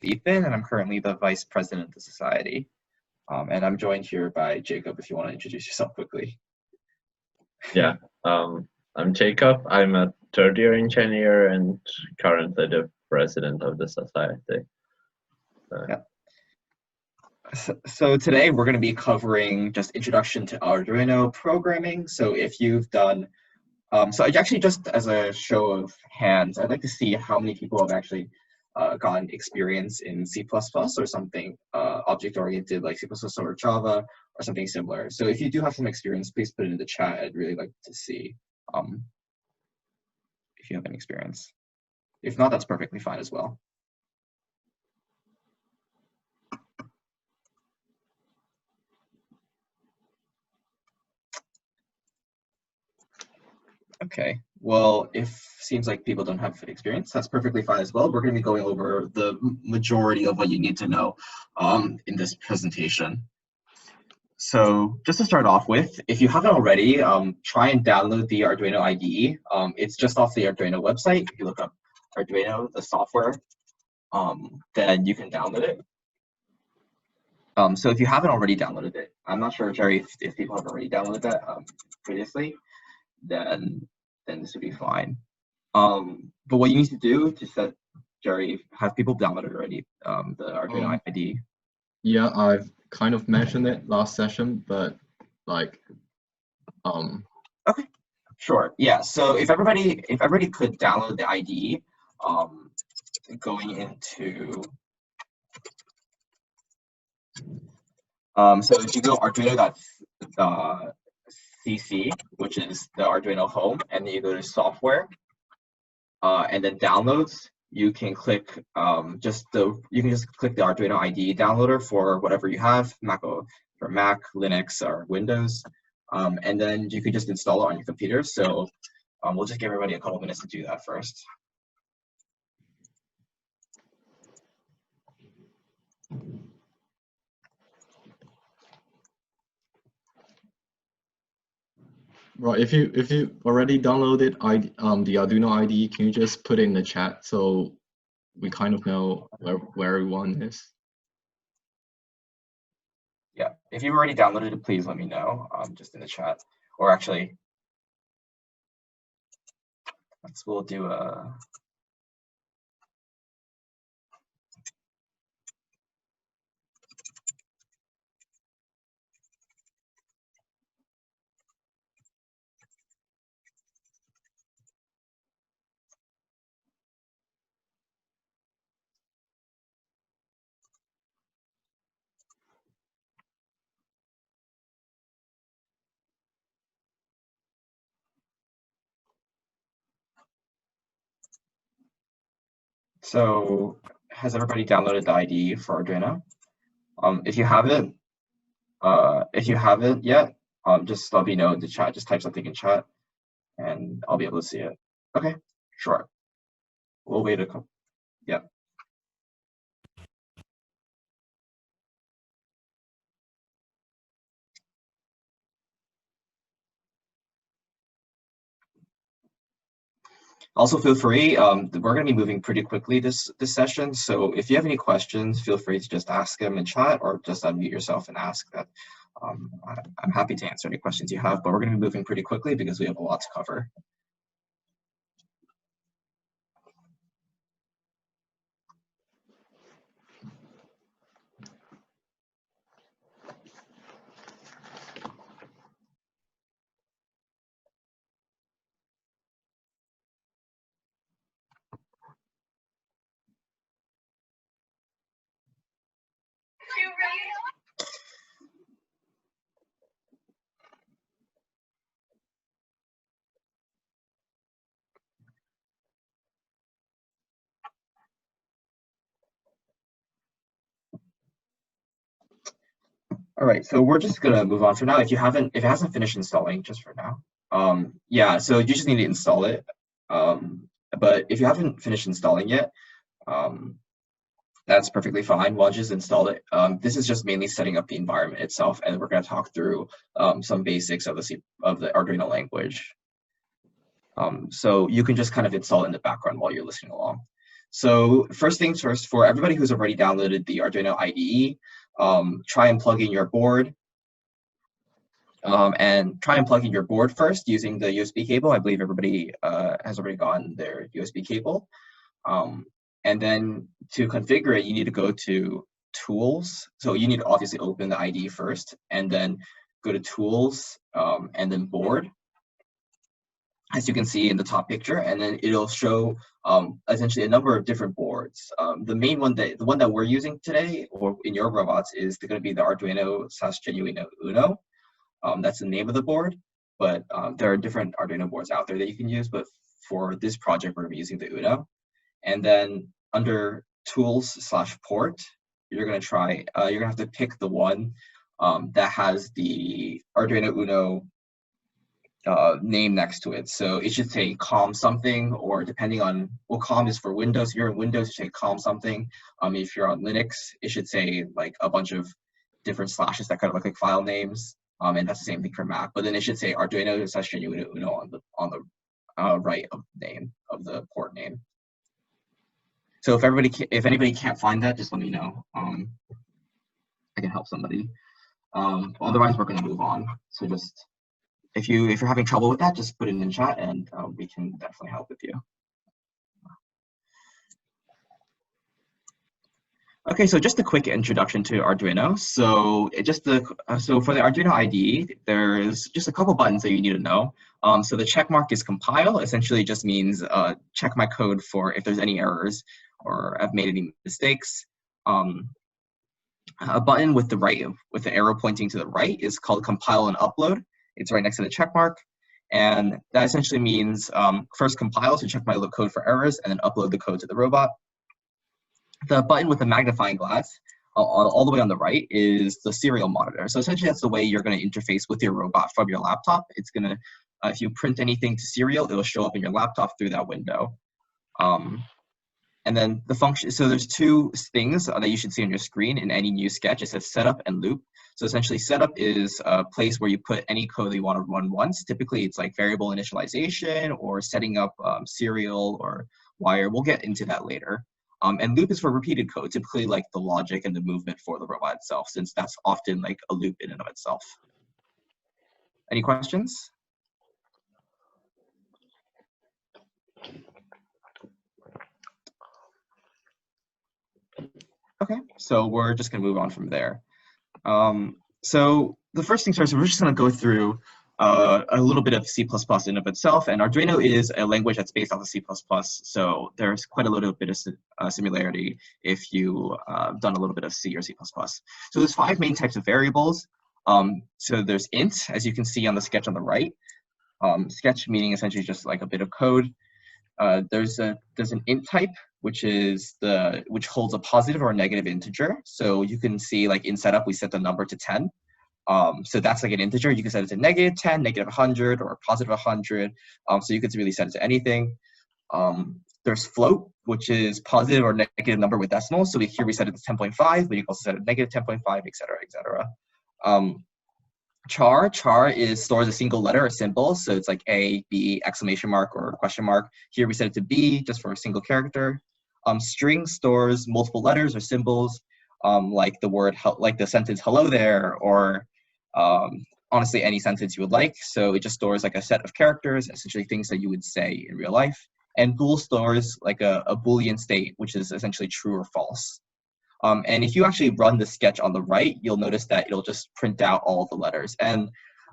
Ethan, and I'm currently the vice president of the society. And I'm joined here by Jacob, if you want to introduce yourself quickly. Yeah, I'm Jacob. I'm a third-year engineer and currently the president of the society. Yeah. So today we're going to be covering just introduction to Arduino programming. So if you've done, so actually just as a show of hands, I'd like to see how many people have actually gotten experience in C++ or something object-oriented like C++ or Java or something similar. So if you do have some experience, please put it in the chat. I'd really like to see if you have any experience. If not, that's perfectly fine as well. Okay, well, if seems like people don't have experience, that's perfectly fine as well. We're going to be going over the majority of what you need to know in this presentation. So just to start off with, if you haven't already, try and download the Arduino IDE. It's just off the Arduino website. If you look up Arduino, the software, then you can download it. So if you haven't already downloaded it, I'm not sure, Jerry, if people have already downloaded that previously, then this would be fine. But what you need to do to set, Jerry, have people downloaded already, the Arduino IDE? Yeah, I've kind of mentioned it last session, but like, Okay, sure. Yeah, so if everybody could download the IDE, going into, so if you go arduino.cc, which is the Arduino home, and then you go to software, and then downloads, you can click you can just click the Arduino IDE downloader for whatever you have, for Mac, Linux, or Windows, and then you can just install it on your computer. So we'll just give everybody a couple minutes to do that first. well, if you already downloaded the Arduino IDE, can you just put it in the chat so we kind of know where everyone is? Yeah, if you've already downloaded it, please let me know, just in the chat. Or actually, we'll do a. So has everybody downloaded the IDE for Arduino? If you haven't yet, just let me know in the chat. Just type something in chat, and I'll be able to see it. Okay, sure. We'll wait a couple. Yeah. Also, feel free. We're going to be moving pretty quickly this session. So if you have any questions, feel free to just ask them in chat or just unmute yourself and ask that. I'm happy to answer any questions you have, but we're going to be moving pretty quickly because we have a lot to cover. All right, so we're just gonna move on for now. If it hasn't finished installing, just for now. Yeah, so you just need to install it. But if you haven't finished installing yet, that's perfectly fine. We'll just install it. This is just mainly setting up the environment itself, and we're gonna talk through some basics of the Arduino language. So you can just kind of install it in the background while you're listening along. So first things first, for everybody who's already downloaded the Arduino IDE, try and plug in your board. And try and plug in your board first using the USB cable. I believe everybody has already gotten their USB cable. And then to configure it, you need to go to Tools. So you need to obviously open the IDE first, and then go to Tools, and then Board, as you can see in the top picture, and then it'll show essentially a number of different boards. The main one, the one that we're using today, or in your robots, is going to be the Arduino/Genuino Uno. That's the name of the board, but there are different Arduino boards out there that you can use, but for this project, we're going to be using the Uno. And then under Tools/Port, you're going to have to pick the one that has the Arduino Uno name next to it. So it should say COM something, or depending on, well, COM is for Windows. If you're in Windows, it should say COM something. If you're on Linux, it should say like a bunch of different slashes that kind of look like file names. And that's the same thing for Mac. But then it should say Arduino/Genuino Uno on the right of the name of the port name. So if anybody can't find that, just let me know. I can help somebody. Otherwise, we're going to move on. So just if you're having trouble with that, just put it in the chat, and we can definitely help with you. Okay, so just a quick introduction to Arduino. So so for the Arduino IDE, there's just a couple buttons that you need to know. So the check mark is compile. Essentially, just means check my code for if there's any errors or I've made any mistakes. A button with the arrow pointing to the right is called compile and upload. It's right next to the check mark, and that essentially means first compile to check my code for errors, and then upload the code to the robot. The button with the magnifying glass all the way on the right is the serial monitor. So essentially that's the way you're going to interface with your robot from your laptop. It's going to, if you print anything to serial, it'll show up in your laptop through that window. And then the function, so there's two things that you should see on your screen in any new sketch. It says setup and loop. So essentially setup is a place where you put any code that you want to run once. Typically it's like variable initialization or setting up serial or wire. We'll get into that later. And loop is for repeated code, typically like the logic and the movement for the robot itself, since that's often like a loop in and of itself. Any questions? Okay, so we're just gonna move on from there. So the first things first, we're just gonna go through a little bit of C++ in and of itself, and Arduino is a language that's based off of C++, so there's quite a little bit of similarity if you done a little bit of C or C++. So there's 5 main types of variables. So there's int, as you can see on the sketch on the right. Sketch meaning essentially just like a bit of code. There's an int type, which holds a positive or a negative integer. So you can see like in setup, we set the number to 10. So that's like an integer. You can set it to -10, -100, or positive 100. So you could really set it to anything. There's float, which is positive or negative number with decimals. So here we set it to 10.5, but you can also set it to -10.5, et cetera, et cetera. Char stores a single letter or symbol. So it's like A, B, exclamation mark, or question mark. Here we set it to B just for a single character. String stores multiple letters or symbols, like the sentence "hello there," or honestly any sentence you would like. So it just stores like a set of characters, essentially things that you would say in real life. And bool stores like a Boolean state, which is essentially true or false. And if you actually run the sketch on the right, you'll notice that it'll just print out all the letters. And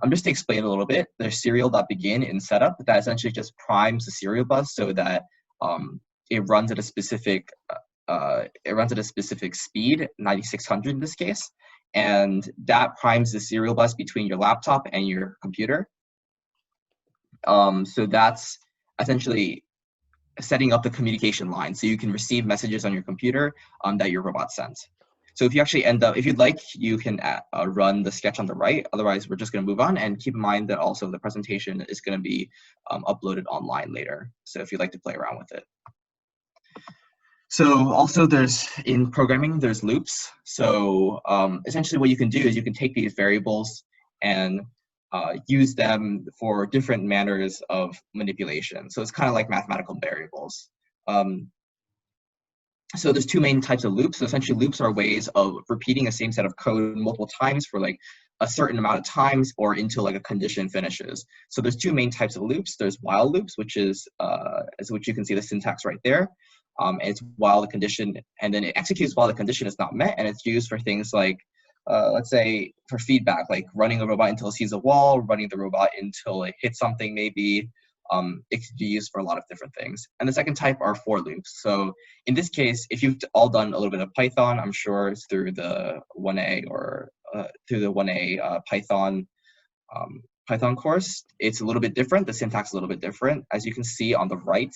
just to explain a little bit, there's serial.begin in setup that essentially just primes the serial bus so that it runs at a specific speed, 9600 in this case, and that primes the serial bus between your laptop and your computer. So that's essentially setting up the communication line, so you can receive messages on your computer that your robot sends. So if you actually if you'd like, you can run the sketch on the right. Otherwise, we're just going to move on, and keep in mind that also the presentation is going to be uploaded online later. So if you'd like to play around with it. So also in programming, there's loops. So essentially what you can do is you can take these variables and use them for different manners of manipulation. So it's kind of like mathematical variables. So there's two main types of loops. So essentially loops are ways of repeating the same set of code multiple times for like a certain amount of times or until like a condition finishes. So there's two main types of loops. There's while loops, which is which you can see the syntax right there. And it's while the condition, and then it executes while the condition is not met, and it's used for things like, let's say for feedback, like running a robot until it sees a wall, running the robot until it hits something maybe. It could be used for a lot of different things. And the second type are for loops. So in this case, if you've all done a little bit of Python, I'm sure it's through the 1A or through the 1A Python course, it's a little bit different. The syntax is a little bit different. As you can see on the right,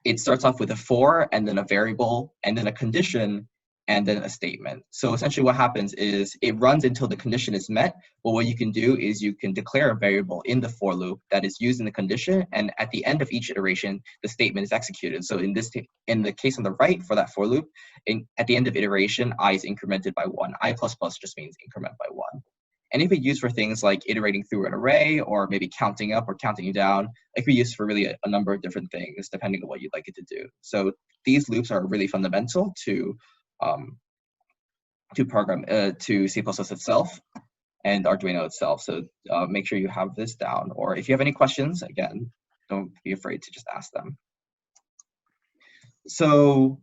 it starts off with a for, and then a variable, and then a condition, and then a statement. So essentially what happens is it runs until the condition is met, but what you can do is you can declare a variable in the for loop that is used in the condition, and at the end of each iteration, the statement is executed. So in the case on the right for that for loop, at the end of iteration, I is incremented by 1. I++ just means increment by 1. And it can be used for things like iterating through an array, or maybe counting up or counting down. It can be used for really a number of different things, depending on what you'd like it to do. So these loops are really fundamental to program to C++ itself and Arduino itself. So make sure you have this down. Or if you have any questions, again, don't be afraid to just ask them. So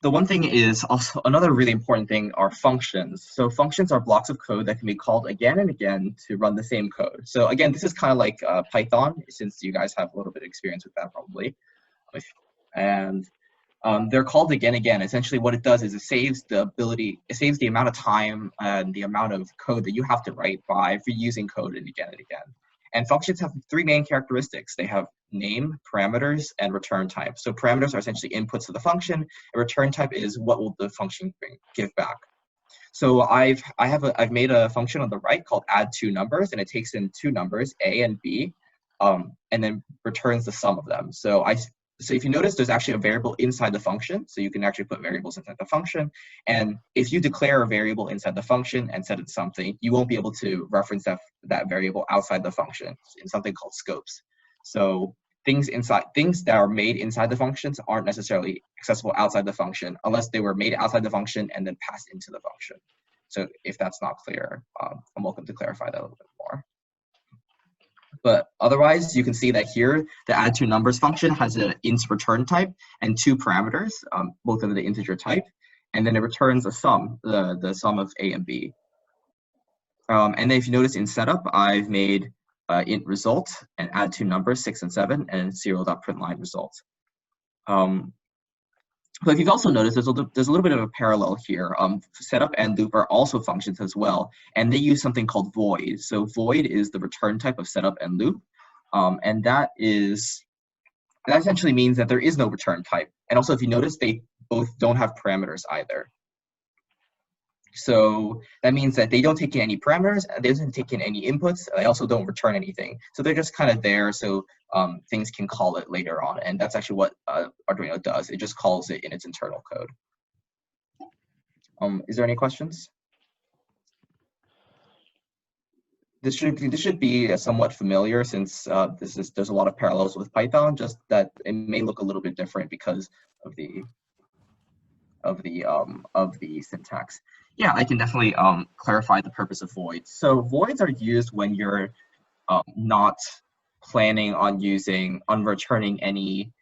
the one thing is also another really important thing are functions. So functions are blocks of code that can be called again and again to run the same code. So again, this is kind of like Python, since you guys have a little bit of experience with that probably. And they're called again and again. Essentially what it does is it saves the amount of time and the amount of code that you have to write by reusing code and again and again. And functions have three main characteristics. They have name, parameters, and return type. So parameters are essentially inputs to the function, and return type is what will the function give back. So I've made a function on the right called add two numbers, and it takes in two numbers, A and B, and then returns the sum of them. So if you notice, there's actually a variable inside the function, so you can actually put variables inside the function. And if you declare a variable inside the function and set it to something, you won't be able to reference that variable outside the function in something called scopes. So things that are made inside the functions aren't necessarily accessible outside the function unless they were made outside the function and then passed into the function. So if that's not clear, I'm welcome to clarify that a little bit more. But otherwise, you can see that here, the add two numbers function has an int return type and two parameters, both of the integer type, and then it returns a sum, the sum of A and B. And then if you notice in setup, I've made int result and add two numbers, 6 and 7, and serial.println result. But if you've also noticed, there's a little bit of a parallel here. Setup and loop are also functions as well, and they use something called void. So void is the return type of setup and loop, and that essentially means that there is no return type. And also, if you notice, they both don't have parameters either. So that means that they don't take in any parameters, they don't take in any inputs, they also don't return anything. So they're just kind of there so things can call it later on. And that's actually what Arduino does. It just calls it in its internal code. Is there any questions? This should be somewhat familiar since there's a lot of parallels with Python, just that it may look a little bit different because of the syntax. Yeah, I can definitely clarify the purpose of voids. So voids are used when you're not planning on returning any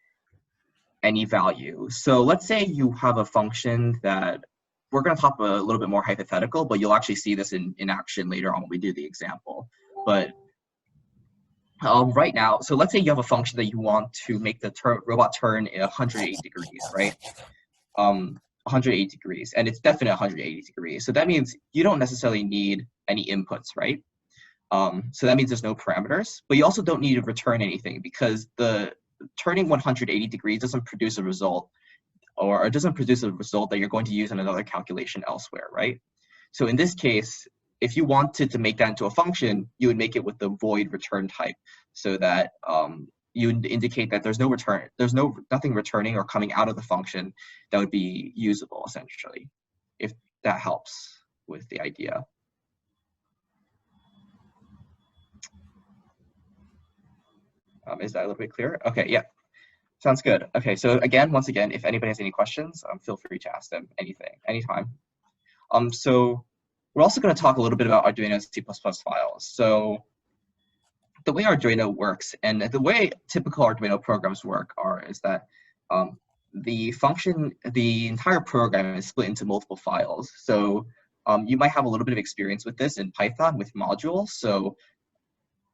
value. So let's say you have a function that we're going to talk a little bit more hypothetical, but you'll actually see this in action later on when we do the example. But right now, so let's say you have a function that you want to make the robot turn 180 degrees, right? 180 degrees, and it's definitely 180 degrees. So that means you don't necessarily need any inputs, right? So that means there's no parameters, but you also don't need to return anything because the turning 180 degrees doesn't produce a result, or it doesn't produce a result that you're going to use in another calculation elsewhere, right? So in this case, if you wanted to make that into a function, you would make it with the void return type so that you indicate that there's nothing returning or coming out of the function that would be usable, essentially, if that helps with the idea. Is that a little bit clearer? Okay, yeah. Sounds good. Okay, so again, once again, if anybody has any questions, feel free to ask them anytime. So we're also going to talk a little bit about Arduino C++ files. So the way Arduino works and the way typical Arduino programs work is that the entire program is split into multiple files. So you might have a little bit of experience with this in Python with modules. So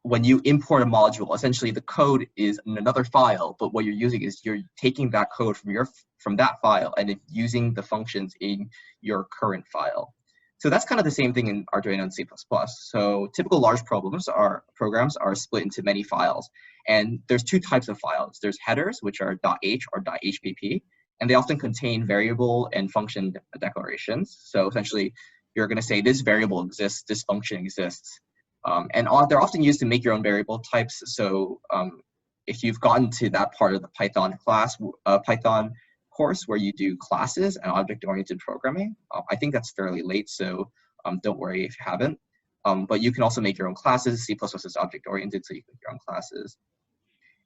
when you import a module, essentially the code is in another file, but what you're using is you're taking that code from that file and using the functions in your current file. So that's kind of the same thing in Arduino and C++. So typical large programs are split into many files. And there's two types of files. There's headers, which are .h or .hpp, and they often contain variable and function declarations. So essentially, you're going to say this variable exists, this function exists. And they're often used to make your own variable types. So if you've gotten to that part of the Python course where you do classes and object-oriented programming, I think that's fairly late, so don't worry if you haven't. But you can also make your own classes. C++ is object-oriented, so you can make your own classes.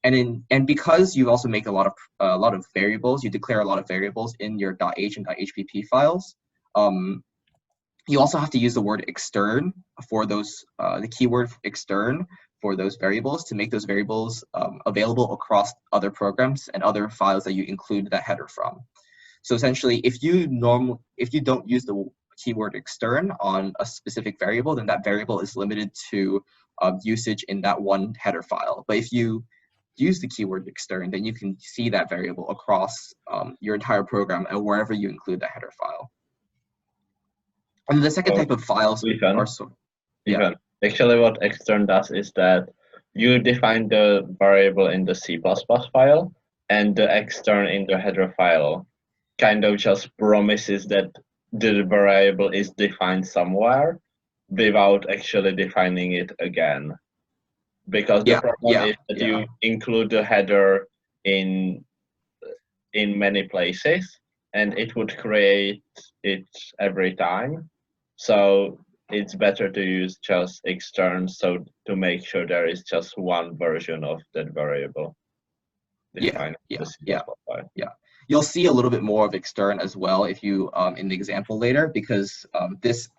And because you also make a lot of variables, you declare a lot of variables in your .h and .hpp files. You also have to use the word extern for those, the keyword extern for those variables to make those variables available across other programs and other files that you include that header from. So essentially, if you don't use the keyword extern on a specific variable, then that variable is limited to usage in that one header file. But if you use the keyword extern, then you can see that variable across your entire program and wherever you include that header file. And the second type of files are Actually, what extern does is that you define the variable in the C++ file, and the extern in the header file kind of just promises that the variable is defined somewhere without actually defining it again. Because the problem is that you include the header in many places, and it would create it every time. So it's better to use just extern, so to make sure there is just one version of that variable. Yeah. You'll see a little bit more of extern as well if you in the example later, because this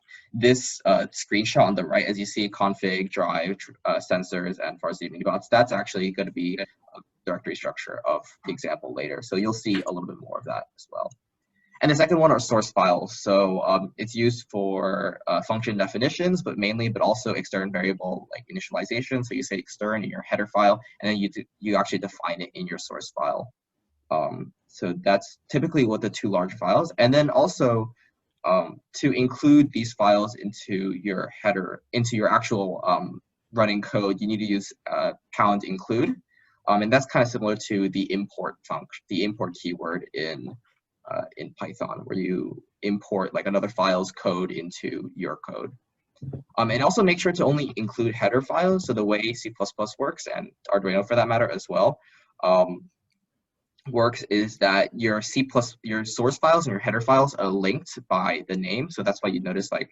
screenshot on the right, as you see, config, drive, sensors, and Varsity Minibots, that's actually going to be a directory structure of the example later. So you'll see a little bit more of that as well. And the second one are source files. So it's used for function definitions, but also extern variable like initialization. So you say extern in your header file, and then you actually define it in your source file. So that's typically what the two large files. And then also to include these files into your header, into your actual running code, you need to use pound include. And that's kind of similar to the import function, the import keyword in Python, where you import like another file's code into your code. And also make sure to only include header files. So the way C++ works, and Arduino for that matter as well, works is that your source files and your header files are linked by the name. So that's why you notice like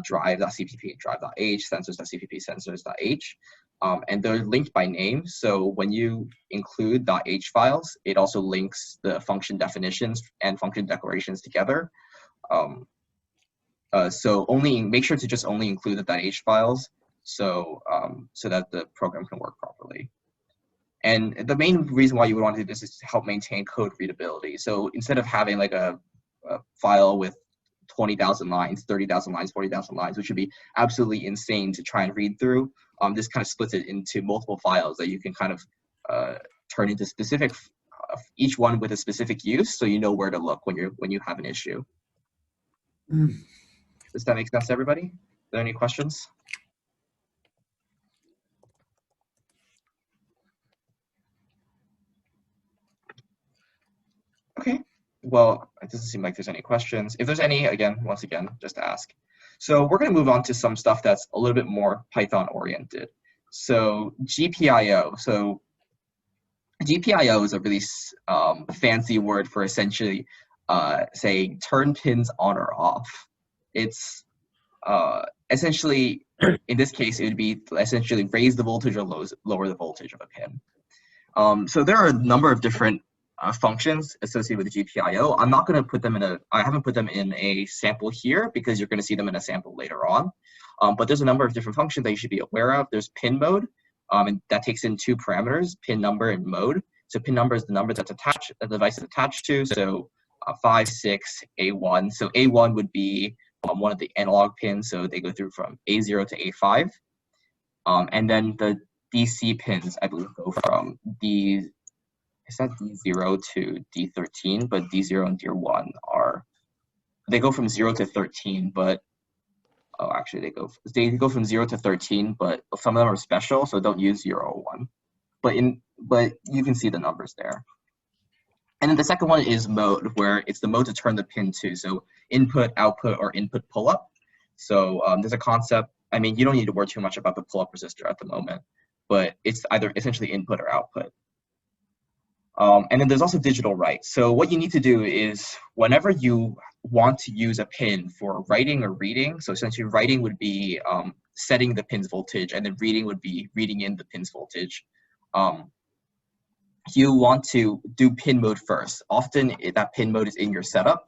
drive.cpp, drive.h, sensors.cpp, sensors.h. And they're linked by name. So when you include .h files, it also links the function definitions and function declarations together. So make sure to just only include the .h files so that the program can work properly. And the main reason why you would want to do this is to help maintain code readability. So instead of having like a file with 20,000 lines, 30,000 lines, 40,000 lines, which would be absolutely insane to try and read through, this kind of splits it into multiple files that you can kind of turn into specific, each one with a specific use, so you know where to look when you have an issue. Does that make sense to everybody? Are there any questions? Okay, well, it doesn't seem like there's any questions. If there's any, once again, just ask. So we're going to move on to some stuff that's a little bit more Python oriented. So GPIO. So GPIO is a really fancy word for essentially saying turn pins on or off. It's essentially, in this case, it would be essentially raise the voltage or lower the voltage of a pin. So there are a number of different functions associated with the GPIO. I'm not going to put them in I haven't put them in a sample here because you're going to see them in a sample later on. But there's a number of different functions that you should be aware of. There's pin mode, and that takes in two parameters, pin number and mode. So pin number is the number that's attached, the device is attached to. So 5, 6, A1. So A1 would be one of the analog pins. So they go through from A0 to A5. And then the DC pins, I believe, go from D0 to D13, but D0 and D1 they go from 0 to 13, but actually they go from 0 to 13, but some of them are special, so don't use 0 or 1. But you can see the numbers there. And then the second one is mode, where it's the mode to turn the pin to. So input, output, or input pull-up. So there's a concept. I mean, you don't need to worry too much about the pull-up resistor at the moment, but it's either essentially input or output. And then there's also digital write. So what you need to do is whenever you want to use a pin for writing or reading, so essentially writing would be setting the pin's voltage, and then reading would be reading in the pin's voltage. You want to do pin mode first. Often that pin mode is in your setup.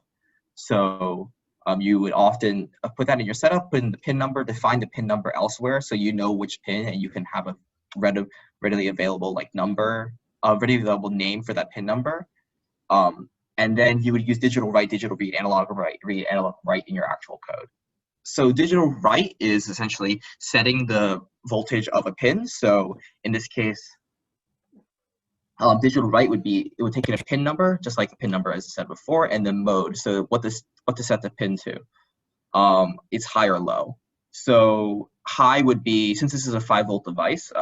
So you would often put that in your setup, put in the pin number, define the pin number elsewhere so you know which pin, and you can have a readily available readily available name for that pin number. And then you would use digital write, digital read, analog read, analog write in your actual code. So digital write is essentially setting the voltage of a pin. So in this case, digital write would take in a pin number, just like the pin number as I said before, and then mode. So what to set the pin to. It's high or low. So high would be, since this is a 5-volt device,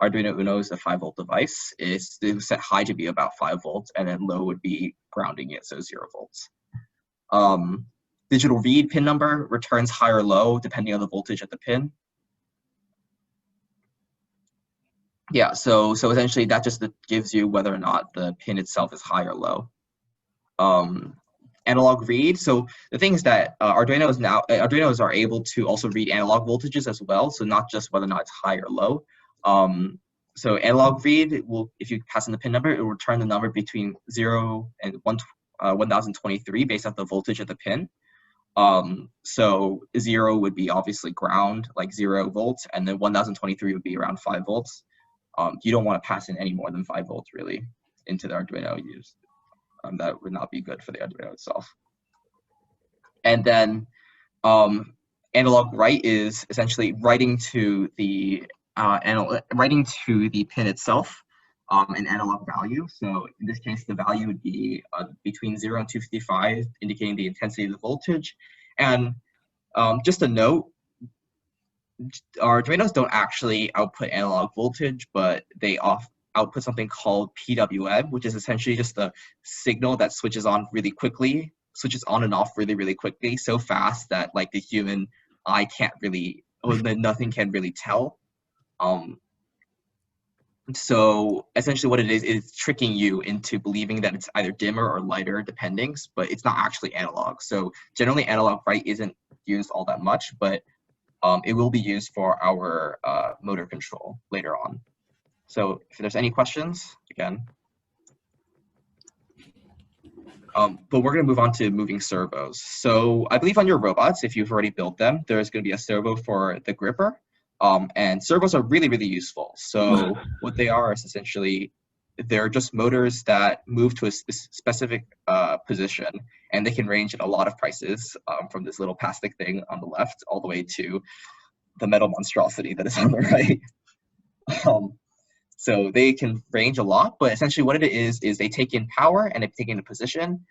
Arduino Uno is a 5-volt device. It's set high to be about 5 volts, and then low would be grounding it, so 0 volts. Digital read pin number returns high or low depending on the voltage at the pin. Yeah, so essentially that just gives you whether or not the pin itself is high or low. Analog read. So the thing is that Arduinos are able to also read analog voltages as well. So not just whether or not it's high or low. So analog read if you pass in the pin number, it will return the number between 0 and 1023 based off the voltage of the pin. So 0 would be obviously ground, like 0 volts, and then 1023 would be around 5 volts. You don't want to pass in any more than 5 volts really into the Arduino use. That would not be good for the Arduino itself. And then analog write is essentially writing to the pin itself an analog value. So in this case, the value would be between 0 and 255, indicating the intensity of the voltage. And just a note, Arduinos don't actually output analog voltage, but they output something called PWM, which is essentially just a signal that switches on and off really, really quickly, so fast that like the human eye nothing can really tell. So essentially what it is tricking you into believing that it's either dimmer or lighter depending, but it's not actually analog. So generally analog write isn't used all that much, but it will be used for our motor control later on. So if there's any questions, again. But we're going to move on to moving servos. So I believe on your robots, if you've already built them, there's going to be a servo for the gripper. And servos are really, really useful. So what they are is essentially, they're just motors that move to a specific position, and they can range at a lot of prices, from this little plastic thing on the left all the way to the metal monstrosity that is on the right. So they can range a lot, but essentially what it is they take in power and they take in a position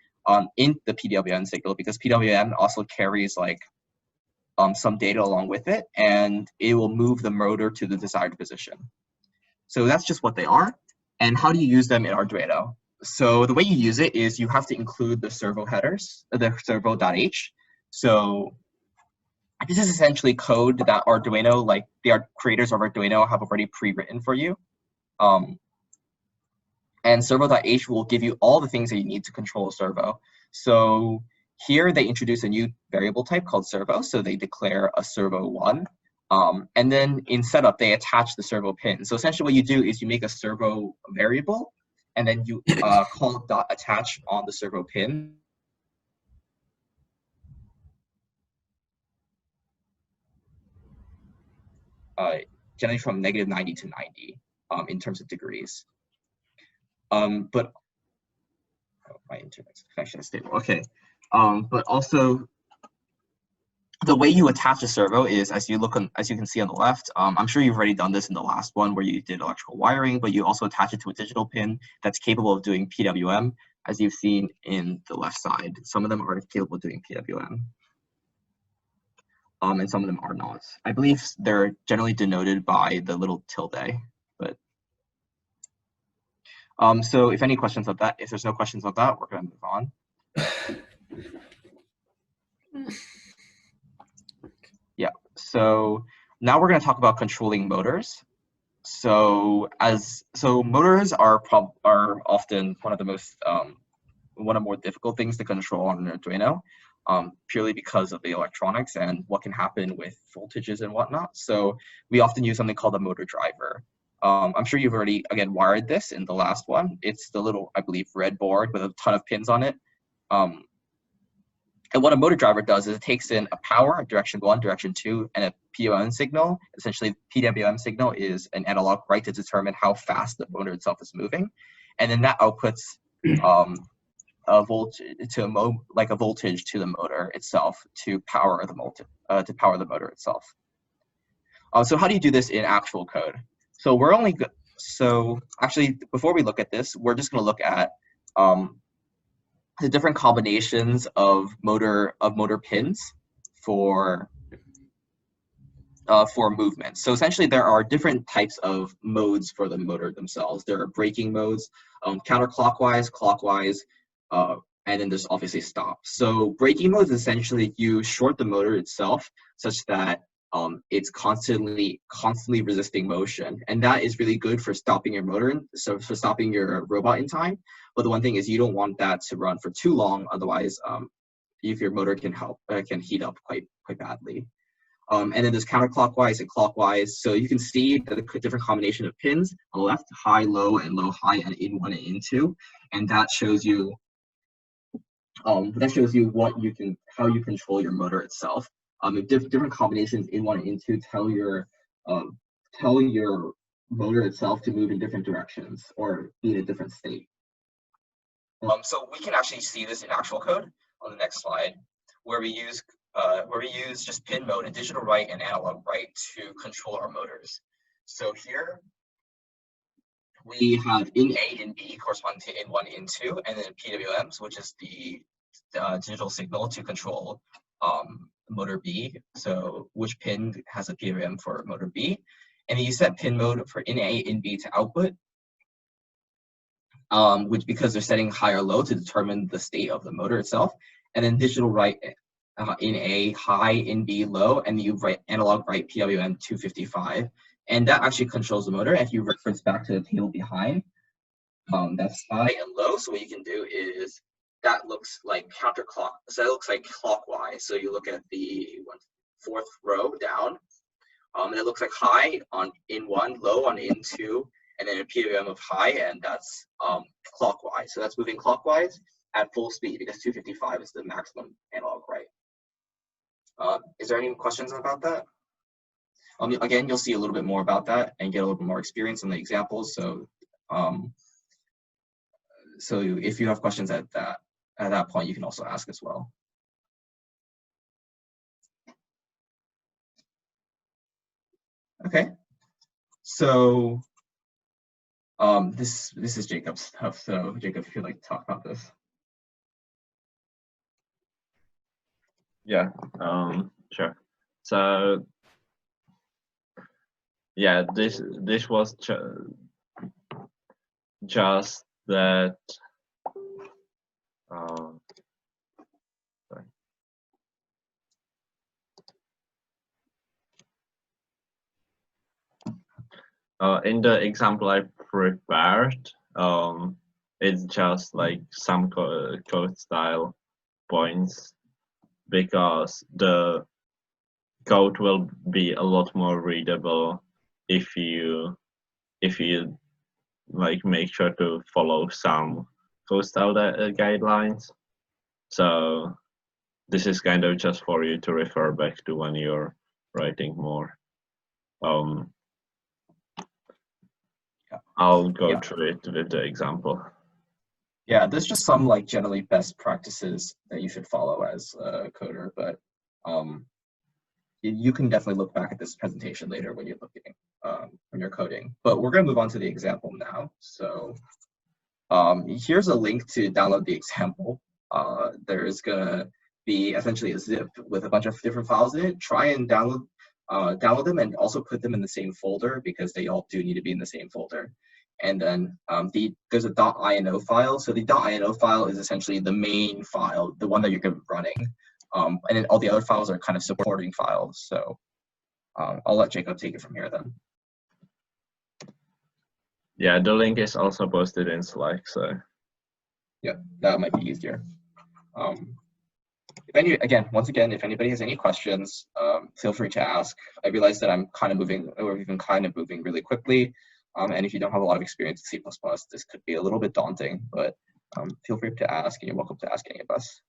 in the PWM signal, because PWM also carries like some data along with it, and it will move the motor to the desired position. So that's just what they are. And how do you use them in Arduino? So the way you use it is you have to include the servo headers, the servo.h. So this is essentially code that Arduino, like the creators of Arduino, have already pre-written for you. And servo.h will give you all the things that you need to control a servo. So here they introduce a new variable type called servo. So they declare a servo1. And then in setup, they attach the servo pin. So essentially what you do is you make a servo variable, and then you call .attach on the servo pin. Generally from -90 to 90 in terms of degrees. But my internet connection is stable. Okay. But also the way you attach a servo is as you can see on the left. I'm sure you've already done this in the last one where you did electrical wiring, but you also attach it to a digital pin that's capable of doing PWM, as you've seen in the left side. Some of them are capable of doing PWM. And some of them are not. I believe they're generally denoted by the little tilde, but so if any questions on that, if there's no questions on that, we're going to move on. Yeah, so now we're going to talk about controlling motors. So motors are often one of the most more difficult things to control on an Arduino, purely because of the electronics and what can happen with voltages and whatnot. So we often use something called a motor driver. I'm sure you've already, again, wired this in the last one. It's the little, I believe, red board with a ton of pins on it. And what a motor driver does is it takes in a power, direction 1, direction 2, and a PWM signal. Essentially, PWM signal is an analog right to determine how fast the motor itself is moving. And then that outputs a voltage to the motor itself to power the motor itself. So how do you do this in actual code? So actually, before we look at this, we're just going to look at the different combinations of motor pins for movement. So essentially, there are different types of modes for the motor themselves. There are braking modes, counterclockwise, clockwise, and then there's obviously stop. So braking modes essentially you short the motor itself such that it's constantly resisting motion, and that is really good for stopping your motor, so for stopping your robot in time. But the one thing is you don't want that to run for too long, otherwise, if your motor can heat up quite badly. And then there's counterclockwise and clockwise. So you can see the different combination of pins on the left, high, low, and low, high, and in 1 and in 2, and that shows you how you control your motor itself. Different combinations in 1 and in 2 tell your motor itself to move in different directions or be in a different state. So we can actually see this in actual code on the next slide, where we use just pin mode and digital right and analog right to control our motors. So here we have in A and B corresponding to in 1, in 2, and then PWMs, which is the digital signal to control motor B. So which pin has a PWM for motor B, and then you set pin mode for in A, in B to output, which because they're setting high or low to determine the state of the motor itself, and then digital right in A high, in B low, and you write analog right PWM 255, and that actually controls the motor. If you reference back to the table behind, that's high and low. So what you can do is that looks like counterclock. So that looks like clockwise. So you look at the 4th row down, and it looks like high on in 1, low on in 2, and then a PWM of high, and that's clockwise. So that's moving clockwise at full speed because 255 is the maximum analog right. Is there any questions about that? Again, you'll see a little bit more about that and get a little bit more experience in the examples. So, so if you have questions at that point, you can also ask as well. Okay, so this is Jacob's stuff. So Jacob, if you'd like to talk about this. Yeah, sure. So yeah, this was just that. Sorry. In the example I prepared, it's just like some code style points, because the code will be a lot more readable if you like make sure to follow some code style guidelines. So this is kind of just for you to refer back to when you're writing more. I'll go through it with the example. Yeah, there's just some like generally best practices that you should follow as a coder, but you can definitely look back at this presentation later when you're looking when you're coding. But we're going to move on to the example now. So here's a link to download the example. There's gonna be essentially a zip with a bunch of different files in it. Try and download them and also put them in the same folder because they all do need to be in the same folder. And then there's a .ini file. So the .ini file is essentially the main file, the one that you're going to be running. And then all the other files are kind of supporting files. So I'll let Jacob take it from here then. Yeah, the link is also posted in Slack, so. Yeah, that might be easier. Once again, if anybody has any questions, feel free to ask. I realize that I'm kind of moving, or even kind of moving really quickly. And if you don't have a lot of experience with C++, this could be a little bit daunting, but feel free to ask, and you're welcome to ask any of us.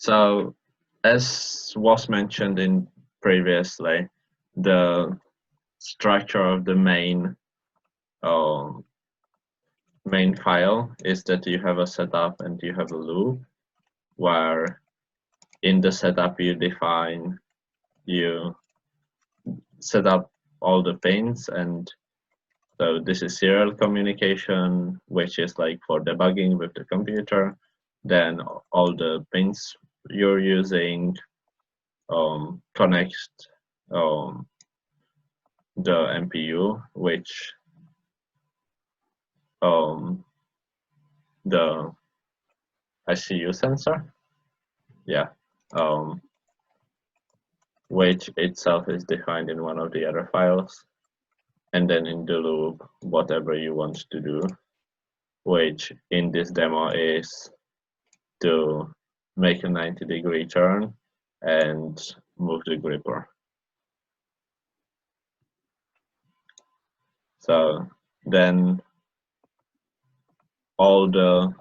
So, as was mentioned in previously, the structure of the main file is that you have a setup and you have a loop, where in the setup you set up all the pins, and so this is serial communication, which is like for debugging with the computer. Then all the pins you're using connect the MPU, which the ICU sensor, which itself is defined in one of the other files. And then in the loop, whatever you want to do, which in this demo is to make a 90-degree turn and move the gripper. So then all the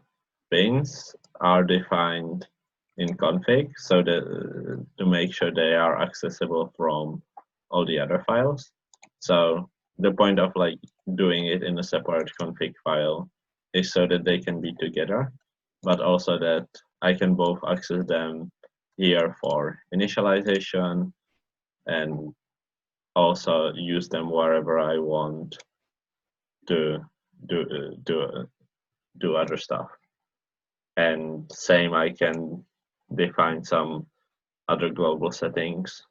pins are defined in config, so that to make sure they are accessible from all the other files. So the point of like doing it in a separate config file is so that they can be together, but also that I can both access them here for initialization and also use them wherever I want to do other stuff. And same, I can define some other global settings.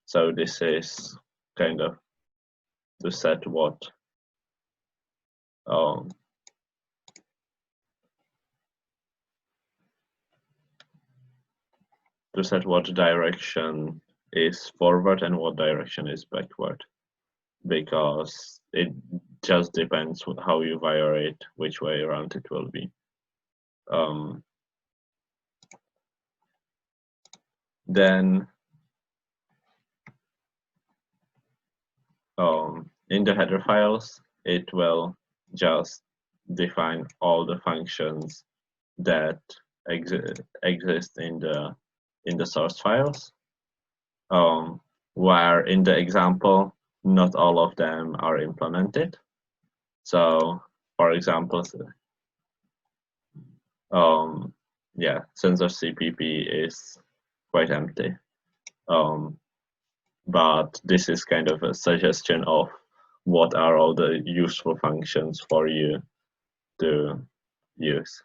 So this is kind of to set what direction is forward and what direction is backward, because it just depends how you wire it, which way around it will be. Then in the header files, it will just define all the functions that exist in the source files, where in the example, not all of them are implemented. So, for example, sensor CPP is quite empty. but this is kind of a suggestion of what are all the useful functions for you to use.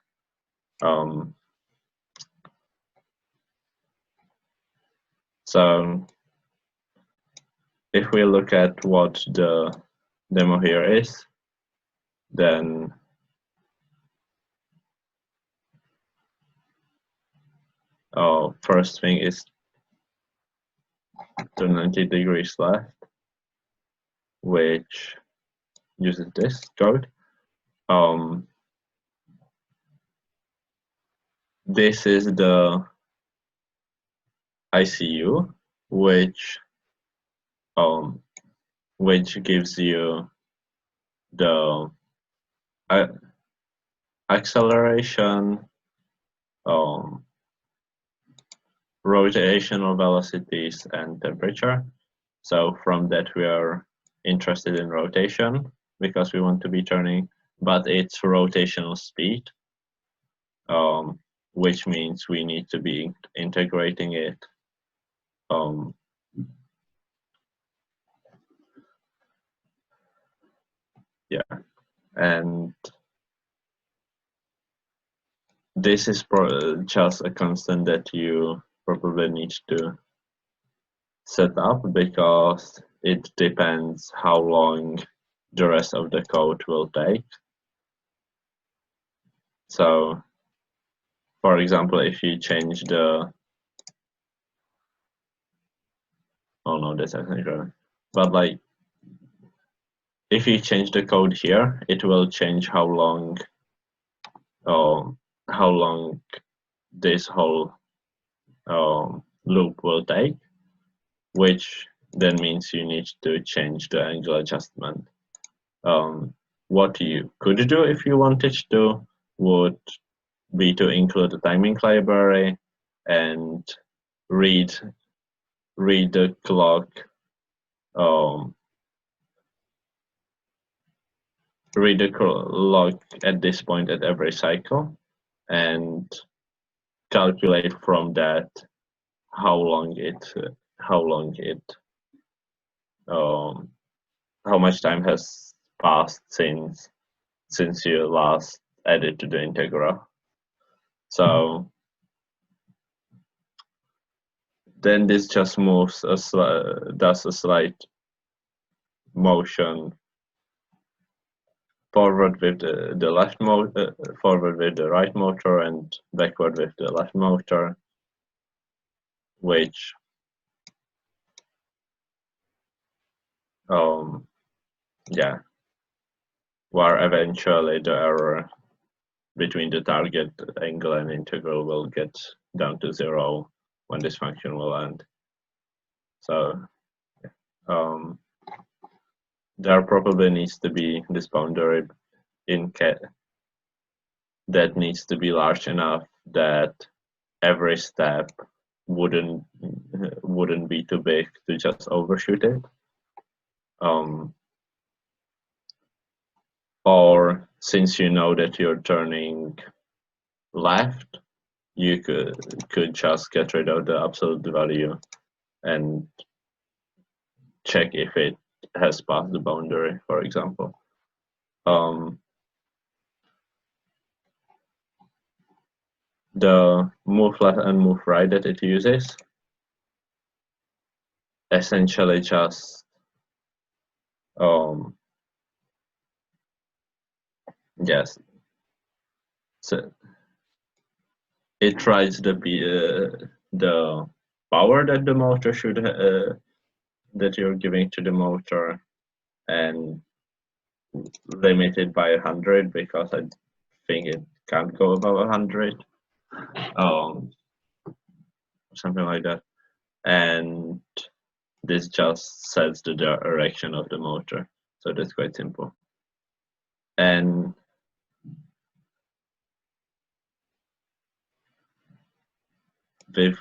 So if we look at what the demo here is, then first thing is to 90 degrees left, which uses this code. This is the ICU, which gives you the acceleration, rotational velocities, and temperature. So from that we are interested in rotation because we want to be turning, but it's rotational speed, which means we need to be integrating it. Yeah, and this is just a constant that you probably need to set up because it depends how long the rest of the code will take. So, for example, if you change the, oh no, that's actually wrong. But like, if you change the code here, it will change how long this whole loop will take, which then means you need to change the angle adjustment. What you could do if you wanted to would be to include a timing library and read the clock, read the clock at this point at every cycle, and calculate from that how much time has passed since you last added to the integral. So then this just moves does a slight motion forward with the left motor, forward with the right motor, and backward with the left motor, which yeah, where eventually the error between the target angle and integral will get down to 0 when this function will end. So there probably needs to be this boundary in that needs to be large enough that every step wouldn't be too big to just overshoot it. Or since you know that you're turning left, you could just get rid of the absolute value and check if it has passed the boundary, for example. The move left and move right that it uses essentially just yes, so it tries the power that the motor should that you're giving to the motor and limit it by 100 because I think it can't go above 100, something like that. And this just sets the direction of the motor, so that's quite simple. And with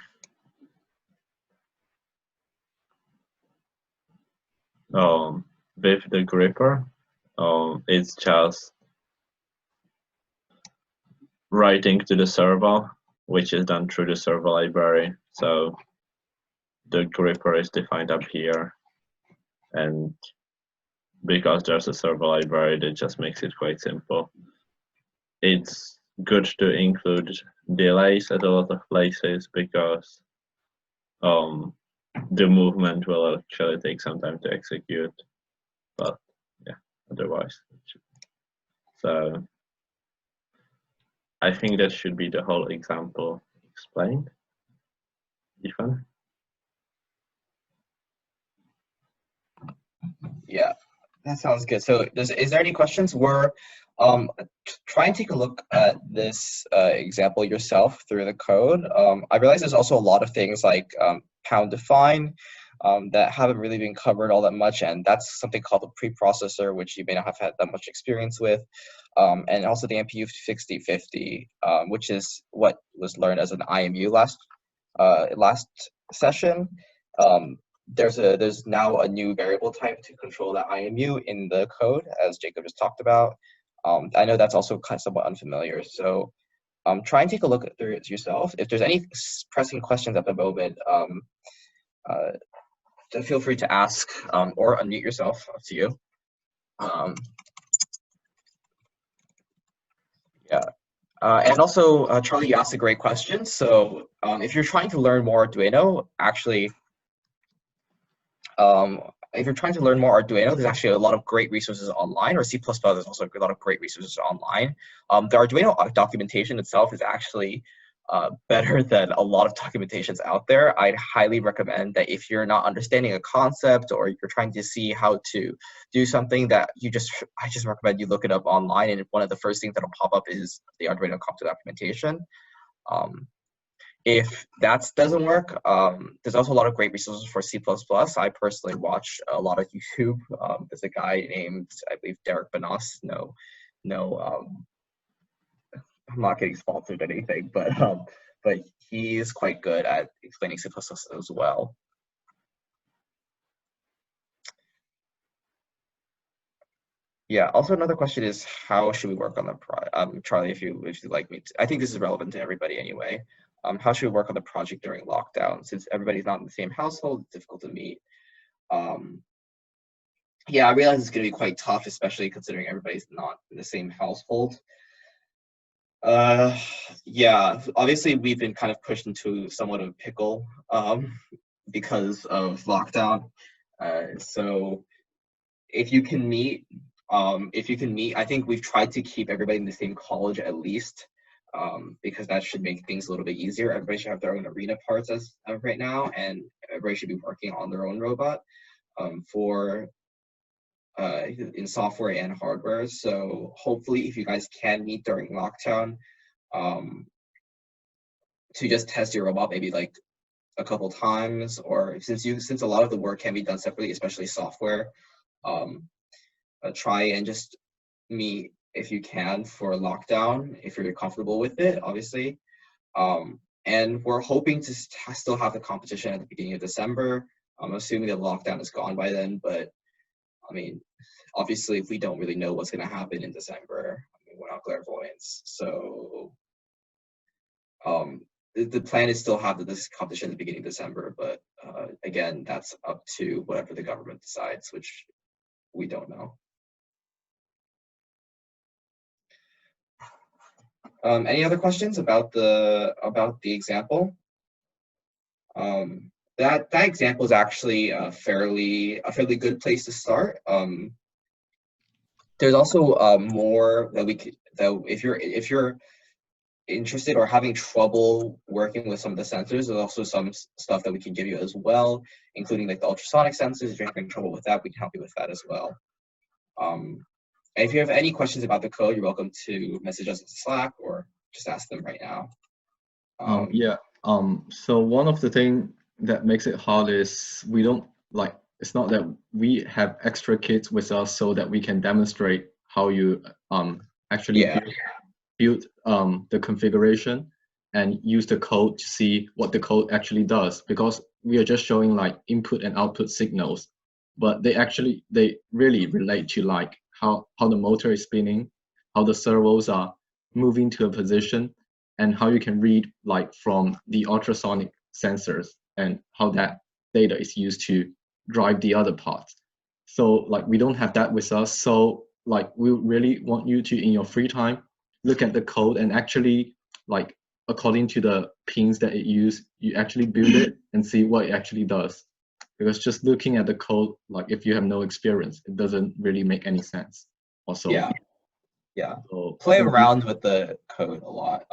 the gripper, it's just writing to the servo, which is done through the servo library. So the gripper is defined up here, and because there's a servo library, that just makes it quite simple. It's good to include delays at a lot of places because the movement will actually take some time to execute, but yeah, otherwise. So I think that should be the whole example explained. Ethan? Yeah, that sounds good. So is there any questions? Try and take a look at this example yourself through the code. I realize there's also a lot of things like pound define that haven't really been covered all that much, and that's something called a preprocessor, which you may not have had that much experience with. And also the MPU 6050, which is what was learned as an IMU last session. There's now a new variable type to control that IMU in the code, as Jacob just talked about. I know that's also kind of somewhat unfamiliar, so try and take a look through it yourself. If there's any pressing questions at the moment, feel free to ask or unmute yourself, up to you. Yeah. And also, Charlie, you asked a great question. So if you're trying to learn more Arduino, actually, if you're trying to learn more Arduino, there's actually a lot of great resources online, or C++, there's also a lot of great resources online. The Arduino documentation itself is actually better than a lot of documentations out there. I'd highly recommend that if you're not understanding a concept or you're trying to see how to do something, that I just recommend you look it up online, and one of the first things that'll pop up is the Arduino concept documentation. If that doesn't work, there's also a lot of great resources for C++. I personally watch a lot of YouTube. There's a guy named, I believe, Derek Banas. I'm not getting sponsored or anything, but he is quite good at explaining C++ as well. Yeah. Also, another question is, how should we work on the project? Charlie, if you like me to, I think this is relevant to everybody anyway. How should we work on the project during lockdown? Since everybody's not in the same household, it's difficult to meet. Yeah, I realize it's going to be quite tough, especially considering everybody's not in the same household. Yeah, obviously we've been kind of pushed into somewhat of a pickle because of lockdown. So if you can meet, I think we've tried to keep everybody in the same college at least, because that should make things a little bit easier. Everybody should have their own arena parts as of right now, and everybody should be working on their own robot in software and hardware. So hopefully, if you guys can meet during lockdown, to just test your robot maybe like a couple times, or since a lot of the work can be done separately, especially software, try and just meet if you can for lockdown, if you're comfortable with it, obviously. And we're hoping to still have the competition at the beginning of December. I'm assuming the lockdown is gone by then, but I mean, obviously we don't really know what's going to happen in December. I mean, we're not clairvoyants, so the plan is still have this competition at the beginning of December, but again, that's up to whatever the government decides, which we don't know. Any other questions about the example? That example is actually a fairly good place to start. There's also more that if you're interested or having trouble working with some of the sensors, there's also some stuff that we can give you as well, including like the ultrasonic sensors. If you're having trouble with that, we can help you with that as well. And if you have any questions about the code, you're welcome to message us in Slack or just ask them right now. So one of the things that makes it hard is we don't like, it's not that we have extra kits with us so that we can demonstrate how you actually build the configuration and use the code to see what the code actually does, because we are just showing like input and output signals, but they really relate to like how the motor is spinning, how the servos are moving to a position, and how you can read like from the ultrasonic sensors and how that data is used to drive the other parts. So like we don't have that with us. So like we really want you to, in your free time, look at the code and actually like according to the pins that it uses, you actually build it and see what it actually does. Because just looking at the code, like if you have no experience, it doesn't really make any sense. Also, yeah. So Play around with the code a lot.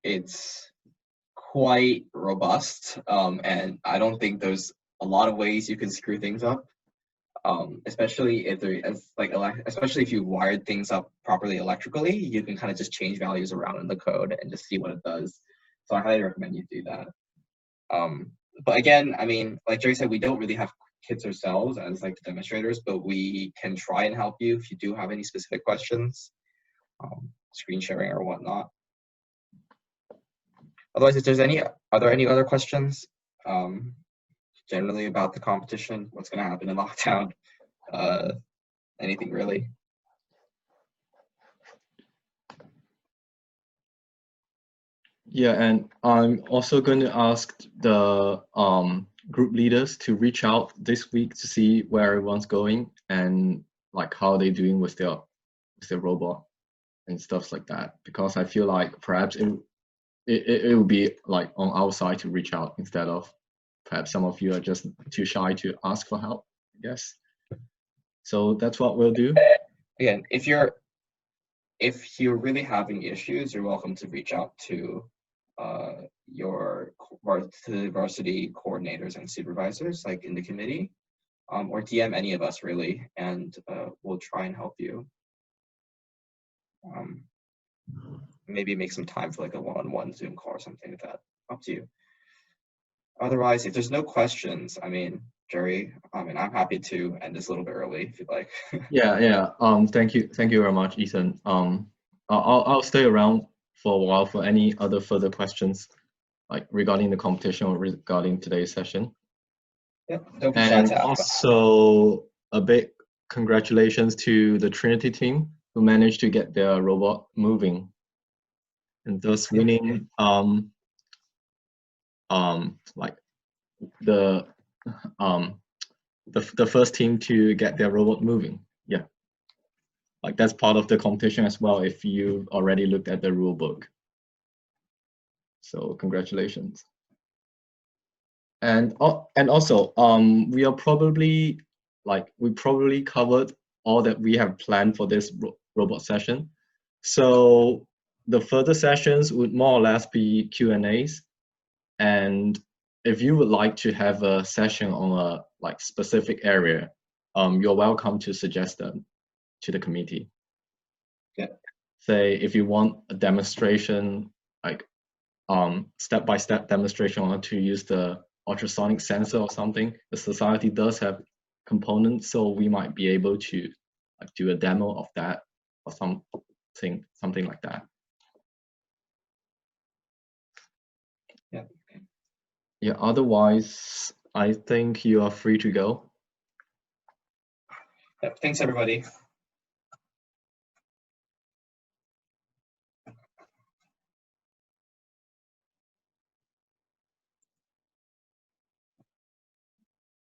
It's quite robust, and I don't think there's a lot of ways you can screw things up. Especially if especially if you wired things up properly electrically, you can kind of just change values around in the code and just see what it does. So I highly recommend you do that. But again, I mean, like Jerry said, we don't really have kits ourselves as like the demonstrators, but we can try and help you if you do have any specific questions, screen sharing or whatnot. Otherwise, if there's are there any other questions? Generally about the competition, what's going to happen in lockdown, anything really? Yeah, and I'm also going to ask the group leaders to reach out this week to see where everyone's going and like how they're doing with their robot and stuff like that. Because I feel like perhaps it would be like on our side to reach out instead of perhaps some of you are just too shy to ask for help, I guess. So that's what we'll do. Again, if you're really having issues, you're welcome to reach out to your varsity coordinators and supervisors, like in the committee, or DM any of us really, and we'll try and help you. Maybe make some time for like a one-on-one Zoom call or something like that. Up to you. Otherwise, if there's no questions, I mean, Jerry, I mean, I'm happy to end this a little bit early if you'd like. Yeah. Thank you very much, Ethan. I'll stay around for a while for any other further questions, like regarding the competition or regarding today's session. Yep. Don't be shy And to ask. also a big congratulations to the Trinity team who managed to get their robot moving and thus winning like the first team to get their robot moving. Yeah, like that's part of the competition as well if you already looked at the rule book. So congratulations. And also we probably covered all that we have planned for this robot session. So the further sessions would more or less be Q&As, and if you would like to have a session on a like specific area, you're welcome to suggest them to the committee. Yeah. Say if you want a demonstration, like step-by-step demonstration on how to use the ultrasonic sensor or something, the society does have components, so we might be able to like do a demo of that or something like that. Yeah. Yeah, otherwise I think you are free to go. Yep. Thanks everybody.